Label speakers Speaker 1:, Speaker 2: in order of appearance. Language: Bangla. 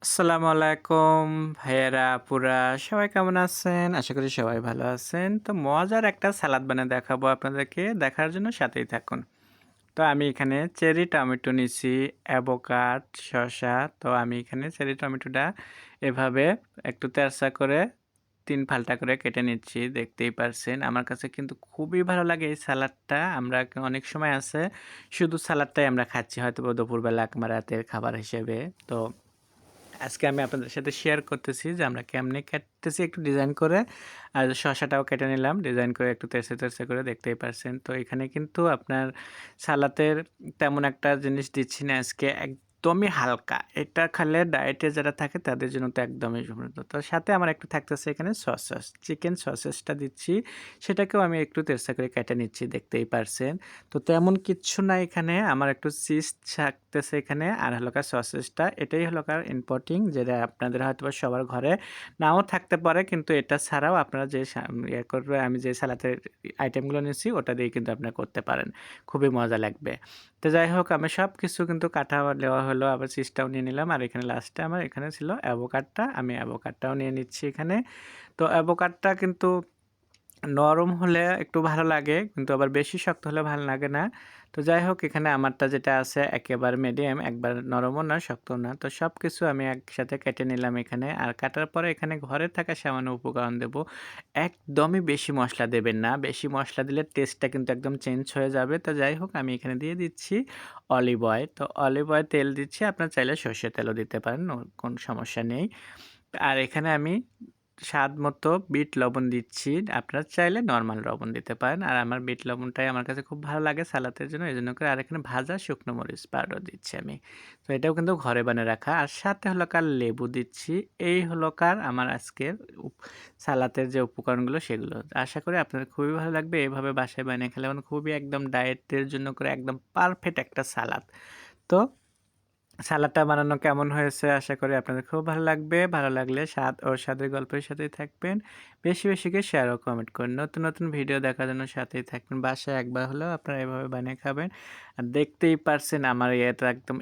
Speaker 1: আসসালামু আলাইকুম ভাইয়েরা, আপুরা সবাই কেমন আছেন? আশা করি সবাই ভালো আছেন। তো মজার একটা সালাদ বানিয়ে দেখাবো আপনাদেরকে। দেখার জন্য সাথেই থাকুন। তো আমি এখানে চেরি টমেটো নিছি, অ্যাভোকাড, শসা। তো আমি এখানে চেরি টমেটোটা এভাবে একটু তেরচা করে ৩ ফালটা করে কেটে নিচ্ছি। দেখতেই পারছেন। আমার কাছে কিন্তু খুবই ভালো লাগে এই সালাদটা। আমরা অনেক সময় আছে শুধু সালাদটাই আমরা খাচ্ছি হয়তোবা দুপুরবেলা কিংবা রাতের খাবার হিসেবে। তো আজকে আমি আপনাদের সাথে শেয়ার করতেছি যে আমরা কেমনে কাটতেছি একটু ডিজাইন করে। আর শসাটাও কেটে নিলাম ডিজাইন করে একটু তেরছে তেরছে করে, দেখতেই পারছেন। তো এখানে কিন্তু আপনার সালাতের তেমন একটা জিনিস দিচ্ছি না আজকে, একদমই হালকা। এটা খেলে ডায়েটে যারা থাকে তাদের জন্য তো একদমই সমৃদ্ধ। তো সাথে আমার একটু থাকতেছে এখানে সসেস, চিকেন সসেসটা দিচ্ছি। সেটাকেও আমি একটু তেরছা করে কেটে নিচ্ছি, দেখতেই পারছেন। তো তেমন কিচ্ছু না এখানে, আমার একটু চিজ থাকতেছে এখানে আর হলো সসেসটা, এটাই হলো ইম্পর্টিং, যেটা আপনাদের হয়তো বা সবার ঘরে নাও থাকতে পারে, কিন্তু এটা ছাড়াও আপনারা যে ইয়ে করবে, আমি যে সালাতের আইটেমগুলো নিয়েছি ওটা দিয়ে কিন্তু আপনারা করতে পারেন, খুবই মজা লাগবে। তো যাই হোক, আমি সব কিছু কিন্তু কাটা নেওয়া হলো, আবার চিজটাও নিয়ে নিলাম। আর এখানে লাস্টে আমার এখানে ছিল অ্যাভোকাডটা, আমি অ্যাভোকাডটাও নিয়ে নিচ্ছি এখানে। তো অ্যাভোকাডটা কিন্তু নরম হলে একটু ভালো লাগে, কিন্তু আবার বেশি শক্ত হলে ভালো লাগে না। তো যাই হোক, এখানে আমারটা যেটা আছে একেবারে মিডিয়াম, একবার নরমও না শক্তও না। তো সব কিছু আমি একসাথে কেটে নিলাম এখানে। আর কাটার পরে এখানে ঘরে থাকা সামান্য উপকরণ দেব। একদমই বেশি মশলা দেবেন না, বেশি মশলা দিলে টেস্টটা কিন্তু একদম চেঞ্জ হয়ে যাবে। তো যাই হোক, আমি এখানে দিয়ে দিচ্ছি অলিভ অয়েল। তো অলিভ অয়েল তেল দিচ্ছি, আপনার চাইলে সর্ষের তেলও দিতে পারেন, কোনো সমস্যা নেই। আর এখানে আমি স্বাদ মতো বিট লবণ দিচ্ছি। আপনারা চাইলে নরমাল লবণ দিতে পারেন। আর আমার বিট লবণটাই আমার কাছে খুব ভালো লাগে সালাতের জন্য, এজন্য করে। আর এখানে ভাজা শুকনো মরিচ পাউডার দিচ্ছি আমি। তো এটাও কিন্তু ঘরে বানিয়ে রাখা। আর সাথে হলো লেবু দিচ্ছি। এই হলো আমার আজকের সালাতের যে উপকরণগুলো সেগুলো। আশা করি আপনাদের খুবই ভালো লাগবে। এভাবে বাসায় বানিয়ে খেলে মানে খুবই একদম ডায়েটের জন্য করে একদম পারফেক্ট একটা সালাদ। তো সালাদটা বানানো কেমন হয়েছে? আশা করি আপনাদের খুব ভালো লাগবে। ভালো লাগলে স্বাদ ও স্বাদের গল্পের সাথেই থাকবেন। বেশি, বেশি করে শেয়ার ও কমেন্ট করুন। নতুন, নতুন ভিডিও দেখার জন্য সাথেই থাকবেন। বাসায় একবার হলেও আপনারা এভাবে বানিয়ে খাবেন। আর দেখতেই পারছেন আমার ইয়েটা একদম